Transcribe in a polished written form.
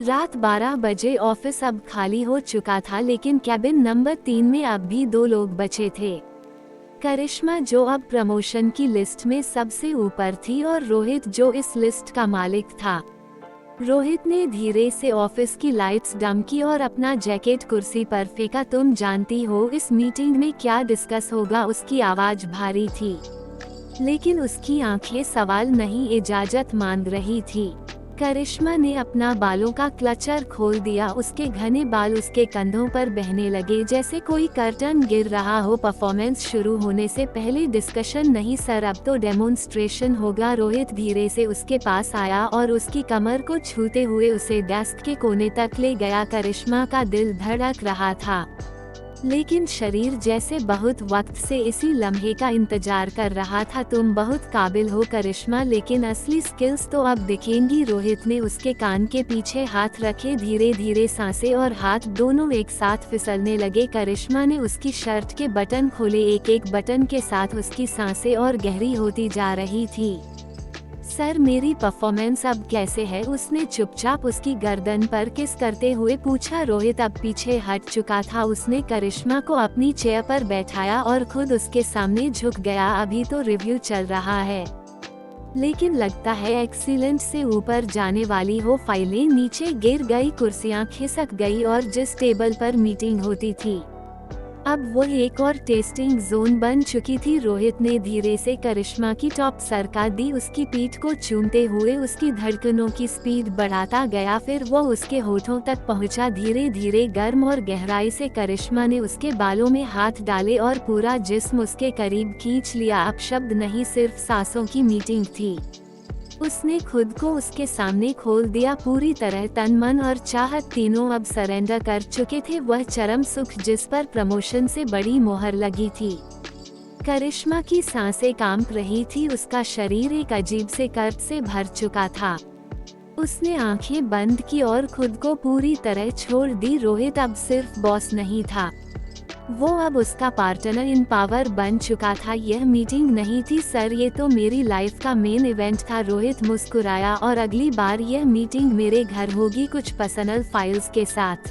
रात 12 बजे ऑफिस अब खाली हो चुका था, लेकिन कैबिन नंबर 3 में अब भी 2 लोग बचे थे। करिश्मा, जो अब प्रमोशन की लिस्ट में सबसे ऊपर थी, और रोहित, जो इस लिस्ट का मालिक था। रोहित ने धीरे से ऑफिस की लाइट्स डम की और अपना जैकेट कुर्सी पर फेंका। तुम जानती हो इस मीटिंग में क्या डिस्कस होगा? उसकी आवाज भारी थी, लेकिन उसकी आंखें सवाल नहीं इजाजत मांग रही थी। करिश्मा ने अपना बालों का क्लचर खोल दिया। उसके घने बाल उसके कंधों पर बहने लगे, जैसे कोई कर्टन गिर रहा हो। परफॉर्मेंस शुरू होने से पहले डिस्कशन नहीं सर, अब तो डेमोन्स्ट्रेशन होगा। रोहित धीरे से उसके पास आया और उसकी कमर को छूते हुए उसे डेस्क के कोने तक ले गया। करिश्मा का दिल धड़क रहा था, लेकिन शरीर जैसे बहुत वक्त से इसी लम्हे का इंतजार कर रहा था। तुम बहुत काबिल हो करिश्मा, लेकिन असली स्किल्स तो अब दिखेंगी। रोहित ने उसके कान के पीछे हाथ रखे। धीरे धीरे सांसें और हाथ दोनों एक साथ फिसलने लगे। करिश्मा ने उसकी शर्ट के बटन खोले। एक एक बटन के साथ उसकी सांसें और गहरी होती जा रही थी। सर, मेरी परफॉर्मेंस अब कैसे है? उसने चुपचाप उसकी गर्दन पर किस करते हुए पूछा। रोहित अब पीछे हट चुका था। उसने करिश्मा को अपनी चेयर पर बैठाया और खुद उसके सामने झुक गया। अभी तो रिव्यू चल रहा है, लेकिन लगता है एक्सीलेंट से ऊपर जाने वाली हो। फाइलें नीचे गिर गई, कुर्सियां खिसक गई, और जिस टेबल पर मीटिंग होती थी अब वो एक और टेस्टिंग जोन बन चुकी थी। रोहित ने धीरे से करिश्मा की टॉप सरका दी। उसकी पीठ को चूमते हुए उसकी धड़कनों की स्पीड बढ़ाता गया। फिर वो उसके होठों तक पहुंचा। धीरे धीरे गर्म और गहराई से करिश्मा ने उसके बालों में हाथ डाले और पूरा जिस्म उसके करीब खींच लिया। अब शब्द नहीं, सिर्फ सांसों की मीटिंग थी। उसने खुद को उसके सामने खोल दिया। पूरी तरह तन, मन और चाहत तीनों अब सरेंडर कर चुके थे। वह चरम सुख जिस पर प्रमोशन से बड़ी मोहर लगी थी। करिश्मा की सांसें कांप रही थी। उसका शरीर एक अजीब से कर्ब से भर चुका था। उसने आंखें बंद की और खुद को पूरी तरह छोड़ दी। रोहित अब सिर्फ बॉस नहीं था, वो अब उसका पार्टनर इन पावर बन चुका था। यह मीटिंग नहीं थी सर, ये तो मेरी लाइफ का मेन इवेंट था। रोहित मुस्कुराया, और अगली बार यह मीटिंग मेरे घर होगी, कुछ पर्सनल फाइल्स के साथ।